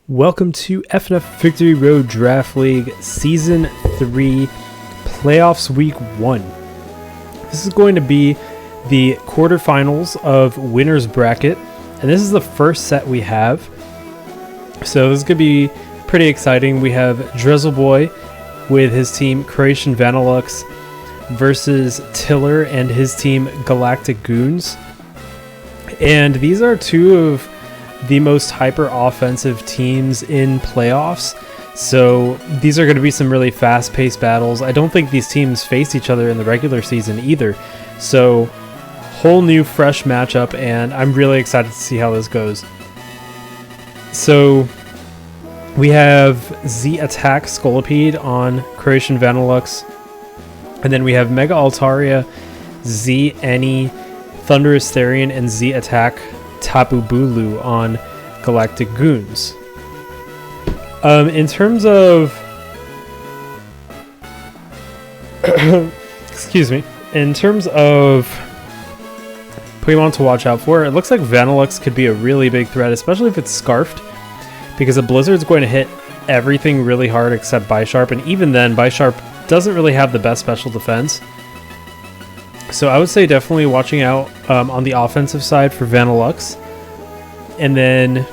Welcome to FNF Victory Road Draft League Season 3 Playoffs Week 1. This is going to be the quarterfinals of Winner's Bracket, and this is the first set we have. So this is going to be pretty exciting. We have Drizzle Boy with his team Croatian Vanilluxe versus Tiller and his team Galactic Goons. And these are two of the most hyper offensive teams in playoffs, so these are going to be some really fast-paced battles. I don't think these teams faced each other in the regular season either, so whole new fresh matchup, and I'm really excited to see how this goes. So we have Z Attack Scolipede on Croatian Vanilluxe, and then we have Mega Altaria, Z Any, Thunderous Therian, and Z Attack Tapu Bulu on Galactic Goons. In terms of excuse me, in terms of Pokemon to watch out for, it looks like Vanilluxe could be a really big threat, especially if it's Scarfed, because a Blizzard's going to hit everything really hard except Bisharp, and even then Bisharp doesn't really have the best special defense. So I would say definitely watching out on the offensive side for Vanilluxe. And then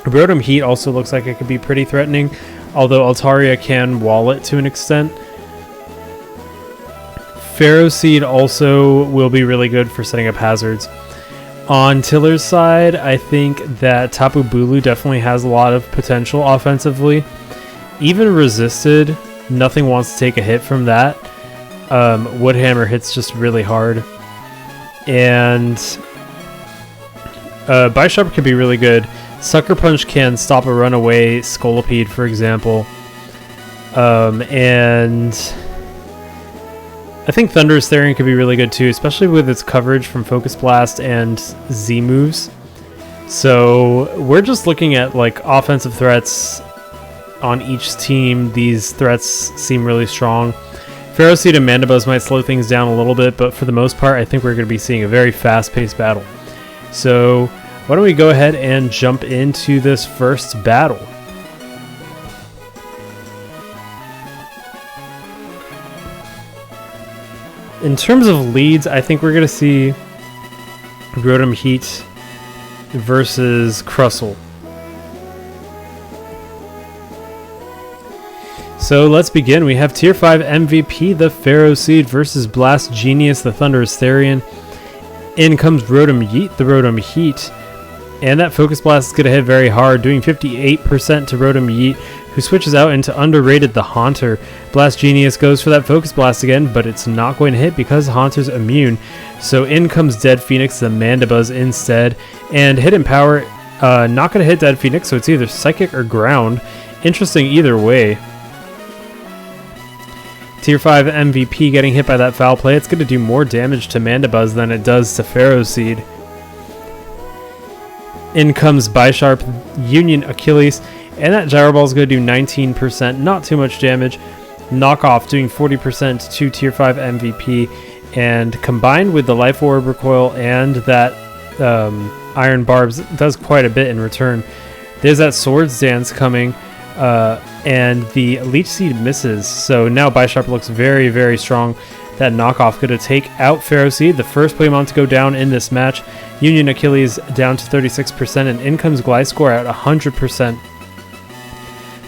Rotom Heat also looks like it could be pretty threatening, although Altaria can wall it to an extent. Ferroseed also will be really good for setting up hazards. On Tiller's side, I think that Tapu Bulu definitely has a lot of potential offensively. Even resisted, nothing wants to take a hit from that. Woodhammer hits just really hard, and Bisharp can be really good. Sucker Punch can stop a runaway Scolipede, for example, and I think Thunderous Therian could be really good too, especially with its coverage from Focus Blast and Z moves. So we're just looking at like offensive threats on each team. These threats seem really strong. Ferroseed and Mandibuzz might slow things down a little bit, but for the most part, I think we're going to be seeing a very fast-paced battle. So why don't we go ahead and jump into this first battle. In terms of leads, I think we're going to see Rotom Heat versus Crustle. So let's begin. We have Tier 5 MVP, the Ferroseed, versus Blast Genius, the Thunderous Therian. In comes Rotom Yeet, the Rotom Heat. And that Focus Blast is going to hit very hard, doing 58% to Rotom Yeet, who switches out into Underrated, the Haunter. Blast Genius goes for that Focus Blast again, but it's not going to hit because Haunter's immune. So in comes Dead Phoenix, the Mandibuzz, instead. And Hidden Power, not going to hit Dead Phoenix, so it's either Psychic or Ground. Interesting either way. Tier 5 MVP getting hit by that foul play. It's going to do more damage to Mandibuzz than it does to Ferroseed. In comes Bisharp, Union Achilles, and that Gyro Ball is going to do 19%, not too much damage. Knockoff doing 40% to Tier 5 MVP, and combined with the Life Orb recoil and that Iron Barbs, does quite a bit in return. There's that Swords Dance coming. And the Leech Seed misses, so now Bisharp looks very, very strong. That knockoff going to take out Ferroseed, the first Pokemon to go down in this match. Union Achilles down to 36%, and in comes Gliscor at 100%.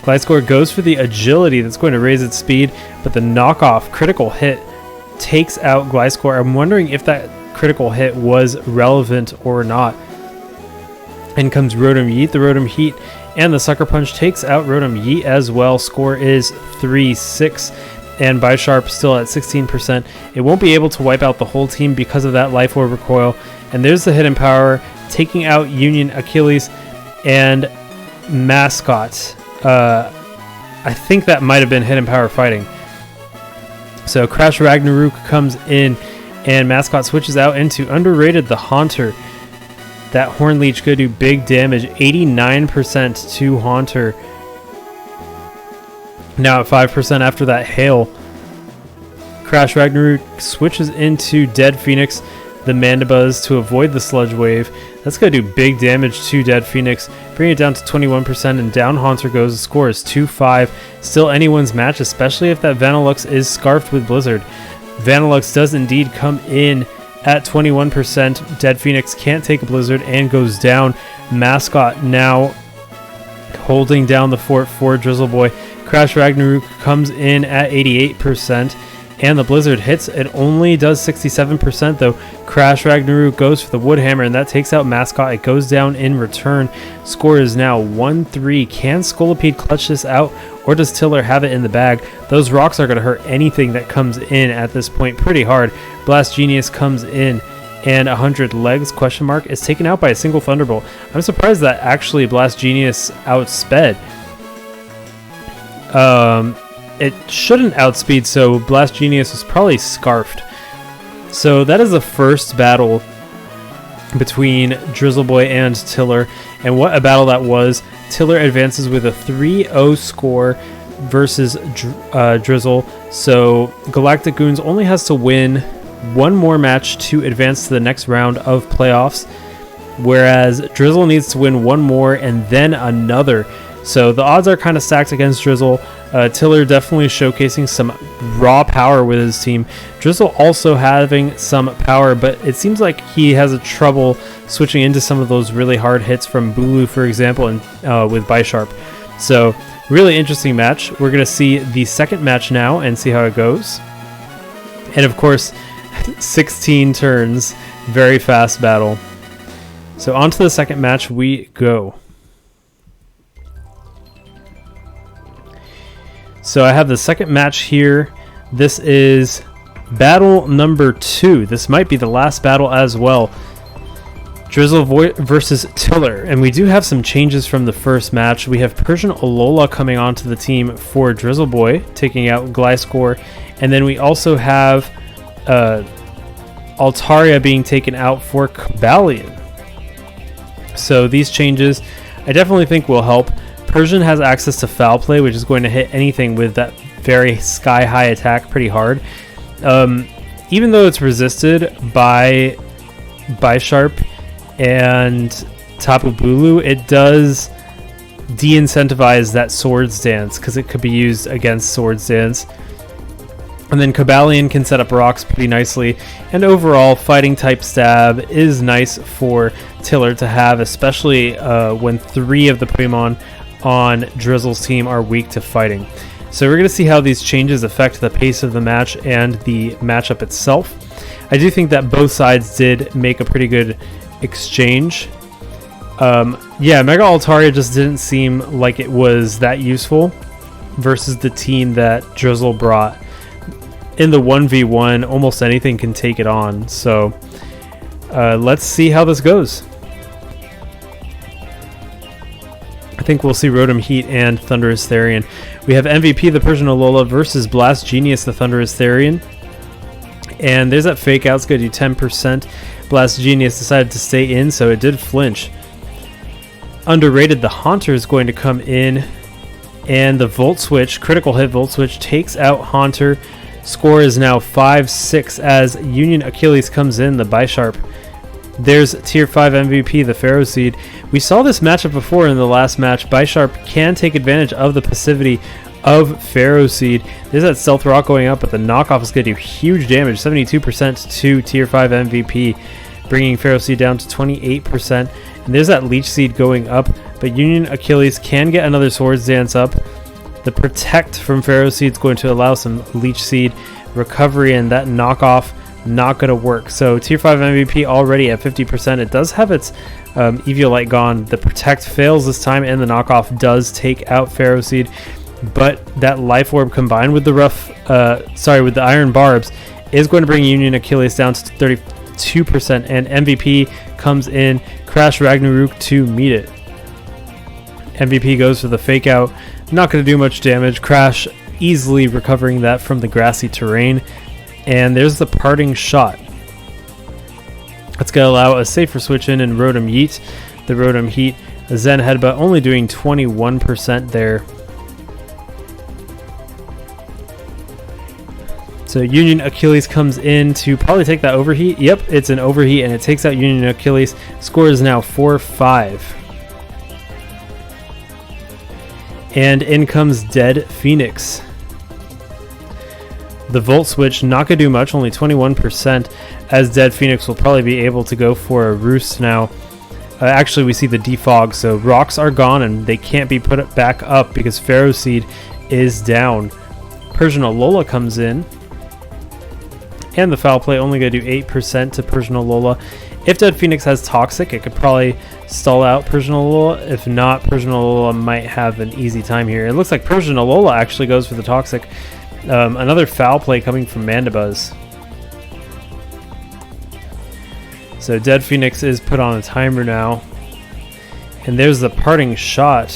Gliscor goes for the agility that's going to raise its speed, but the knockoff critical hit takes out Gliscor. I'm wondering if that critical hit was relevant or not. In comes Rotom Yeet, the Rotom Heat, and the Sucker Punch takes out Rotom Yeet as well. Score is 3-6, and Bisharp still at 16%. It won't be able to wipe out the whole team because of that Life Orb recoil. And there's the Hidden Power, taking out Union Achilles and Mascot. I think that might have been Hidden Power fighting. So Crash Ragnarok comes in, and Mascot switches out into Underrated, the Haunter. That Horn Leech could do big damage, 89% to Haunter. Now at 5% after that Hail. Crash Ragnarok switches into Dead Phoenix, the Mandibuzz, to avoid the Sludge Wave. That's going to do big damage to Dead Phoenix, bring it down to 21%, and down Haunter goes. The score is 2-5. Still anyone's match, especially if that Vanilluxe is scarfed with Blizzard. Vanilluxe does indeed come in at 21%. Dead Phoenix can't take a Blizzard and goes down. Mascot now holding down the fort for Drizzle Boy. Crash Ragnarok comes in at 88%. And the Blizzard hits. It only does 67% though. Crash Ragnarok goes for the Woodhammer, and that takes out Mascot. It goes down in return. Score is now 1-3. Can Scolipede clutch this out, or does Tiller have it in the bag? Those rocks are going to hurt anything that comes in at this point pretty hard. Blast Genius comes in, and 100 legs question mark is taken out by a single Thunderbolt. I'm surprised that actually Blast Genius outsped. It shouldn't outspeed, so Blast Genius was probably scarfed. So that is the first battle between Drizzle Boy and Tiller, and what a battle that was. Tiller advances with a 3-0 score versus Drizzle, so Galactic Goons only has to win one more match to advance to the next round of playoffs, whereas Drizzle needs to win one more and then another. So the odds are kind of stacked against Drizzle. Tiller definitely showcasing some raw power with his team. Drizzle also having some power, but it seems like he has a trouble switching into some of those really hard hits from Bulu, for example, and with Bisharp. So really interesting match. We're going to see the second match now and see how it goes. And of course, 16 turns, very fast battle. So on to the second match we go. So I have the second match here. This is battle number 2. This might be the last battle as well. Drizzle versus Tiller. And we do have some changes from the first match. We have Persian Alola coming onto the team for Drizzle Boy, taking out Gliscor. And then we also have Altaria being taken out for Cobalion. So these changes I definitely think will help. Persian has access to Foul Play, which is going to hit anything with that very sky-high attack pretty hard. Even though it's resisted by Bisharp and Tapu Bulu, it does de-incentivize that Swords Dance because it could be used against Swords Dance. And then Cobalion can set up rocks pretty nicely. And overall, Fighting type Stab is nice for Tiller to have, especially when 3 of the Pokemon on Drizzle's team are weak to fighting. So we're going to see how these changes affect the pace of the match and the matchup itself. I do think that both sides did make a pretty good exchange. Yeah, Mega Altaria just didn't seem like it was that useful versus the team that Drizzle brought. In the 1v1, almost anything can take it on. So let's see how this goes. I think we'll see Rotom Heat and Thundurus Therian. We have MVP the Persian Alola versus Blast Genius the Thundurus Therian. And there's that fake out. It's going to do 10%. Blast Genius decided to stay in, so it did flinch. Underrated, the Haunter is going to come in. And the Volt Switch, critical hit Volt Switch, takes out Haunter. Score is now 5-6 as Union Achilles comes in, the Bisharp. There's Tier 5 MVP, the Pharaoh Seed. We saw this matchup before in the last match. Bisharp can take advantage of the passivity of Pharaoh Seed. There's that Stealth Rock going up, but the knockoff is going to do huge damage, 72% to Tier 5 MVP, bringing Pharaoh Seed down to 28%. And there's that Leech Seed going up, but Union Achilles can get another Swords Dance up. The Protect from Pharaoh Seed is going to allow some Leech Seed recovery, and that knockoff not going to work. So Tier 5 MVP already at 50%. It does have its Eviolite gone. The Protect fails this time, and the knockoff does take out Pharaoh Seed. But that Life Orb combined with the with the Iron Barbs is going to bring Union Achilles down to 32%, and MVP comes in, Crash Ragnarok to meet it. MVP goes for the Fake Out. Not going to do much damage. Crash easily recovering that from the grassy terrain. And there's the Parting Shot. That's going to allow a safer switch in and Rotom Yeet. The Rotom Heat, a Zen Headbutt, only doing 21% there. So So Union Achilles comes in to probably take that overheat. Yep, it's an overheat, and it takes out Union Achilles. Score is now 4-5. And in comes Dead Phoenix. The Volt Switch not going to do much, only 21%, as Dead Phoenix will probably be able to go for a Roost now. Actually, we see the defog, so rocks are gone and they can't be put back up because Pharaoh Seed is down. Persian Alola comes in, and the foul play only going to do 8% to Persian Alola. If Dead Phoenix has Toxic, it could probably stall out Persian Alola. If not, Persian Alola might have an easy time here. It looks like Persian Alola actually goes for the Toxic. Another foul play coming from Mandibuzz. So Dead Phoenix is put on a timer now. And there's the parting shot.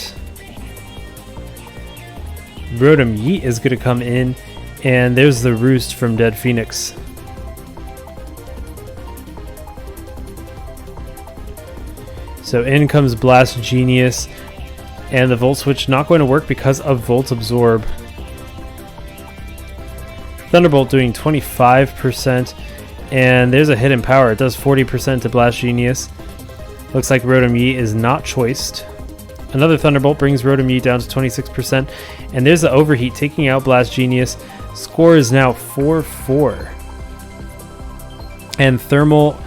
Rotom Yeet is going to come in. And there's the Roost from Dead Phoenix. So in comes Blast Genius. And the Volt Switch not going to work because of Volt Absorb. Thunderbolt doing 25%. And there's a hidden power. It does 40% to Blast Genius. Looks like Rotom Yeet is not choiced. Another Thunderbolt brings Rotom Yeet down to 26%. And there's the Overheat taking out Blast Genius. Score is now 4-4. And Thermal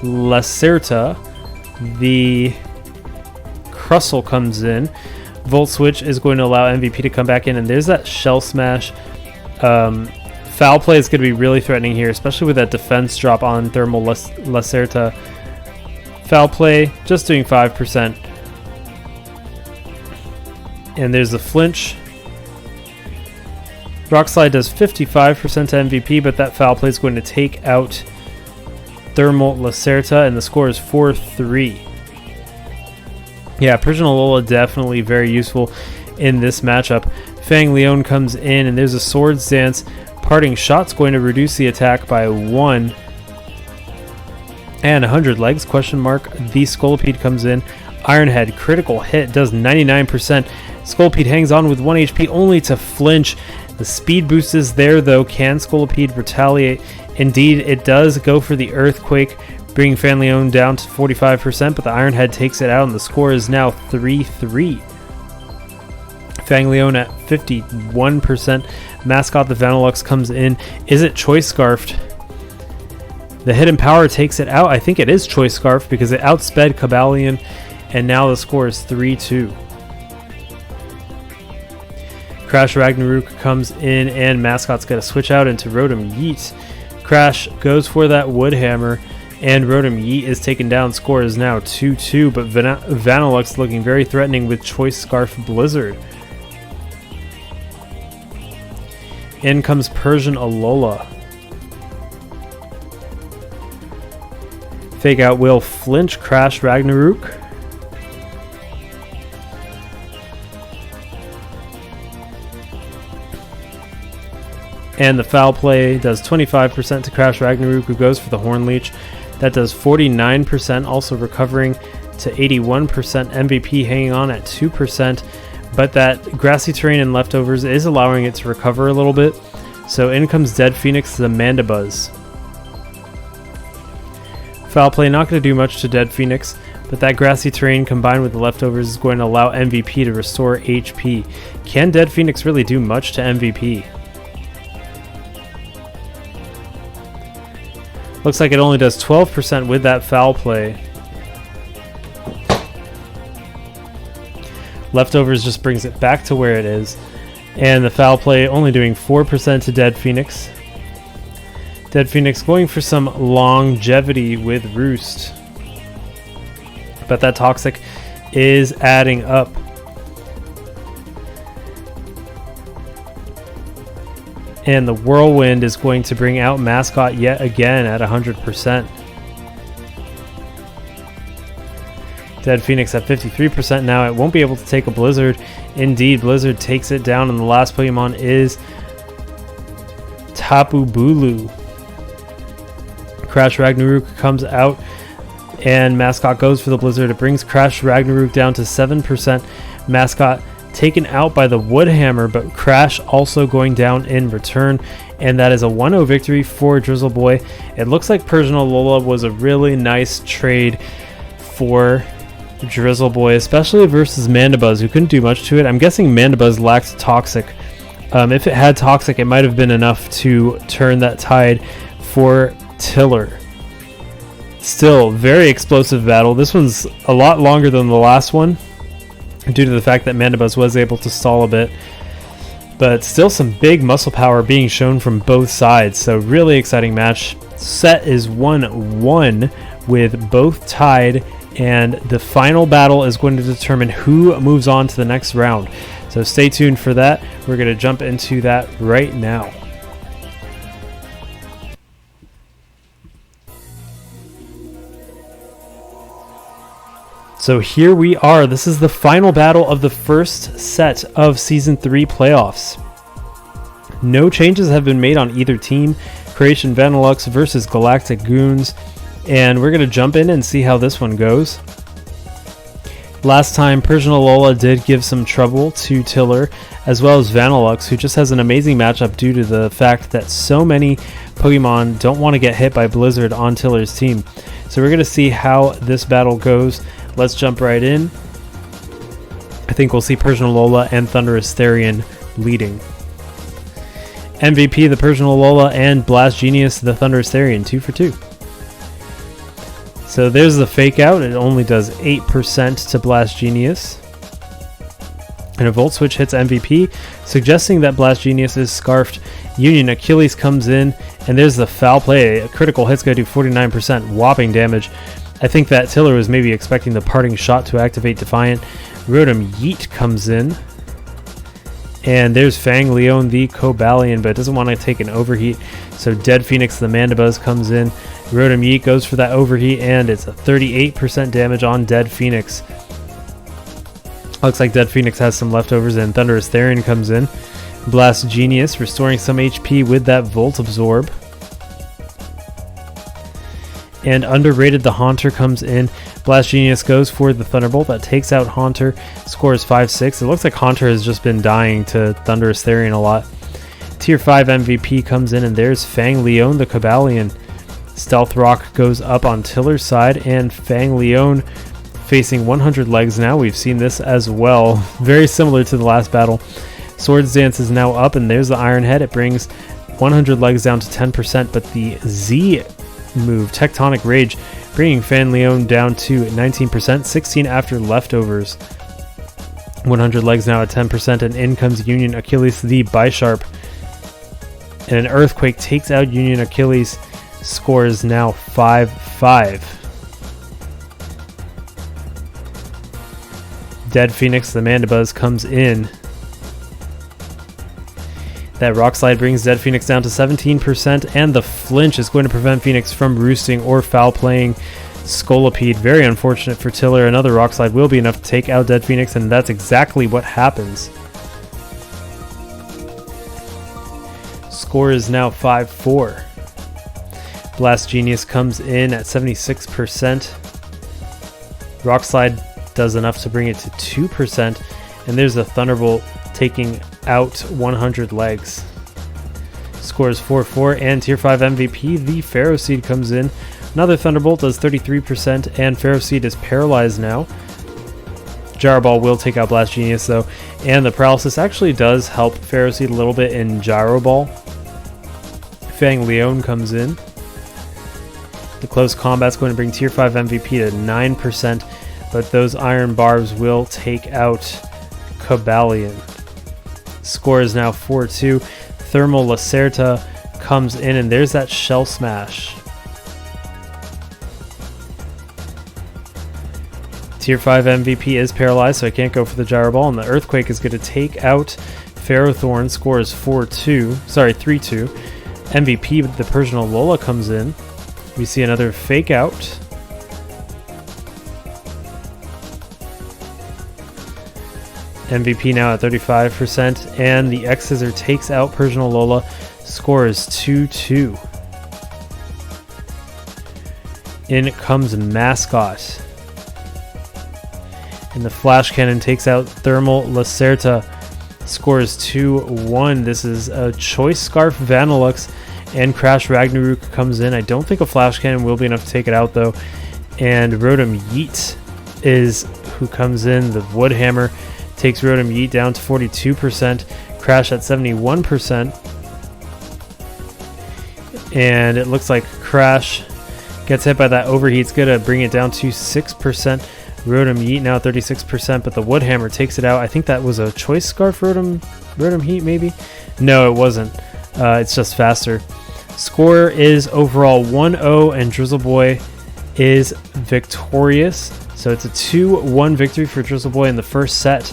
Lacerta, the Crustle comes in. Volt Switch is going to allow MVP to come back in. And there's that Shell Smash. Foul play is going to be really threatening here, especially with that defense drop on Thermal Lacerta. Foul play, just doing 5%. And there's the flinch. Rock Slide does 55% to MVP, but that foul play is going to take out Thermal Lacerta, and the score is 4-3. Yeah, Persian Alola definitely very useful in this matchup. Fang Leon comes in, and there's a Swords Dance. Parting Shot's going to reduce the attack by 1. And 100 legs, question mark. The Scolipede comes in. Iron Head, critical hit, does 99%. Scolipede hangs on with 1 HP only to flinch. The speed boost is there though. Can Scolipede retaliate? Indeed, it does go for the Earthquake, bringing Fanleon down to 45%, but the Iron Head takes it out, and the score is now 3-3. Fangleon at 51%. Mascot, the Vanilluxe, comes in. Is it Choice Scarfed? The Hidden Power takes it out. I think it is Choice Scarf because it outsped Cobalion, and now the score is 3-2. Crash Ragnarok comes in, and Mascot's got to switch out into Rotom Yeet. Crash goes for that Wood Hammer, and Rotom Yeet is taken down. Score is now 2-2, but Vanilluxe looking very threatening with Choice Scarf Blizzard. In comes Persian Alola. Fake Out will flinch Crash Ragnarok. And the foul play does 25% to Crash Ragnarok, who goes for the Horn Leech. That does 49%, also recovering to 81%. MVP hanging on at 2. But that Grassy Terrain and Leftovers is allowing it to recover a little bit. So in comes Dead Phoenix, the Mandibuzz. Foul play not going to do much to Dead Phoenix, but that Grassy Terrain combined with the Leftovers is going to allow MVP to restore HP. Can Dead Phoenix really do much to MVP? Looks like it only does 12% with that foul play. Leftovers just brings it back to where it is. And the foul play only doing 4% to Dead Phoenix. Dead Phoenix going for some longevity with Roost. But that Toxic is adding up. And the Whirlwind is going to bring out Mascot yet again at 100%. Dead Phoenix at 53% now. It won't be able to take a Blizzard. Indeed, Blizzard takes it down, and the last Pokemon is Tapu Bulu. Crash Ragnarok comes out, and Mascot goes for the Blizzard. It brings Crash Ragnarok down to 7%. Mascot taken out by the Woodhammer, but Crash also going down in return. And that is a 1-0 victory for Drizzle Boy. It looks like Persian Alola was a really nice trade for Drizzle Boy, especially versus Mandibuzz, who couldn't do much to it. I'm guessing Mandibuzz lacked Toxic. If it had Toxic, it might have been enough to turn that tide for Tiller. Still, very explosive battle. This one's a lot longer than the last one, due to the fact that Mandibuzz was able to stall a bit. But still some big muscle power being shown from both sides. So really exciting match. Set is 1-1 with both tied. And the final battle is going to determine who moves on to the next round. So stay tuned for that. We're going to jump into that right now. So here we are. This is the final battle of the first set of Season 3 playoffs. No changes have been made on either team. Croatian Vanilluxe versus Galactic Goons. And we're going to jump in and see how this one goes. Last time, Persian Alola did give some trouble to Tiller, as well as Vanilluxe, who just has an amazing matchup due to the fact that so many Pokemon don't want to get hit by Blizzard on Tiller's team. So we're going to see how this battle goes. Let's jump right in. I think we'll see Persian Alola and Thundurus Therian leading. MVP, the Persian Alola, and Blast Genius, the Thundurus Therian, 2 for 2. So there's the fake out. It only does 8% to Blast Genius. And a Volt Switch hits MVP, suggesting that Blast Genius is scarfed. Union Achilles comes in, and there's the foul play. A critical hit's going to do 49% whopping damage. I think that Tiller was maybe expecting the parting shot to activate Defiant. Rotom Yeet comes in. And there's Fang Leon, the Cobalion, but it doesn't want to take an overheat. So Dead Phoenix, the Mandibuzz, comes in. Rotom Yeet goes for that overheat, and it's a 38% damage on Dead Phoenix. Looks like Dead Phoenix has some leftovers, and Thundurus Therian comes in. Blast Genius, restoring some HP with that Volt Absorb. And Underrated, the Haunter, comes in. Blast Genius goes for the Thunderbolt that takes out Haunter, scores 5-6. It looks like Haunter has just been dying to Thundurus Therian a lot. Tier 5 MVP comes in, and there's Fang Leon, the Cobalion. Stealth Rock goes up on Tiller's side, and Fang Leon facing 100 legs now. We've seen this as well. Very similar to the last battle. Swords Dance is now up, and there's the Iron Head. It brings 100 legs down to 10%, but the Z move, Tectonic Rage, bringing Fang Leon down to 19%, 16 after leftovers. 100 legs now at 10%, and in comes Union Achilles, the Bisharp. And an Earthquake takes out Union Achilles. Score is now 5-5. Dead Phoenix, the Mandibuzz, comes in. That Rock Slide brings Dead Phoenix down to 17%, and the Flinch is going to prevent Phoenix from roosting or foul playing Scolipede. Very unfortunate for Tiller. Another Rock Slide will be enough to take out Dead Phoenix, and that's exactly what happens. Score is now 5-4. Blast Genius comes in at 76%. Rock Slide does enough to bring it to 2%. And there's a Thunderbolt taking out 100 legs. Scores 4-4, and Tier 5 MVP, the Pharaoh Seed, comes in. Another Thunderbolt does 33%, and Pharaoh Seed is paralyzed now. Gyro Ball will take out Blast Genius though, and the Paralysis actually does help Pharaoh Seed a little bit in Gyro Ball. Fang Leon comes in. The close combat's going to bring Tier 5 MVP to 9%, but those Iron Barbs will take out Cobalion. Score is now 4-2. Thermal Lacerta comes in, and there's that Shell Smash. Tier 5 MVP is paralyzed, so I can't go for the Gyro Ball, and the Earthquake is going to take out Ferrothorn. Score is 3-2. MVP, the Persian Alola, comes in. We see another Fake Out. MVP now at 35%, and the X-Scissor takes out Persian Alola. Score is 2-2. In comes Mascot. And the Flash Cannon takes out Thermal Lacerta. Scores 2-1. This is a Choice Scarf Vanilluxe, and Crash Ragnarok comes in. I don't think a Flash Cannon will be enough to take it out though. And Rotom Yeet is who comes in. The Wood Hammer takes Rotom Yeet down to 42%. Crash at 71%. And it looks like Crash gets hit by that overheat. It's going to bring it down to 6%. Rotom Yeet now 36%, but the Wood Hammer takes it out. I think that was a Choice Scarf Rotom Heat, maybe? No, it wasn't. It's just faster. Score is overall 1-0, and Drizzle Boy is victorious. So it's a 2-1 victory for Drizzle Boy in the first set.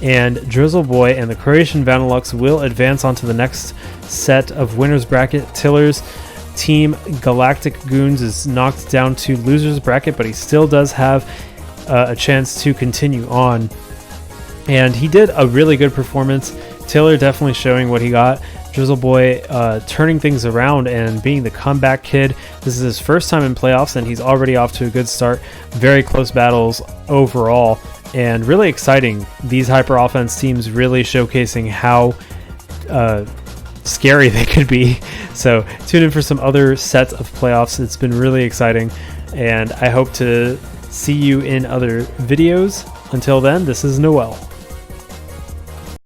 And Drizzle Boy and the Croatian Vanilluxe will advance on to the next set of winners bracket. Tiller's team Galactic Goons is knocked down to losers bracket, but he still does have a chance to continue on. And he did a really good performance. Tiller definitely showing what he got. Drizzle Boy turning things around and being the comeback kid. This is his first time in playoffs, and he's already off to a good start. Very close battles overall, and really exciting. These hyper offense teams really showcasing how scary they could be. So tune in for some other sets of playoffs. It's been really exciting, and I hope to see you in other videos. Until then, this is Noel.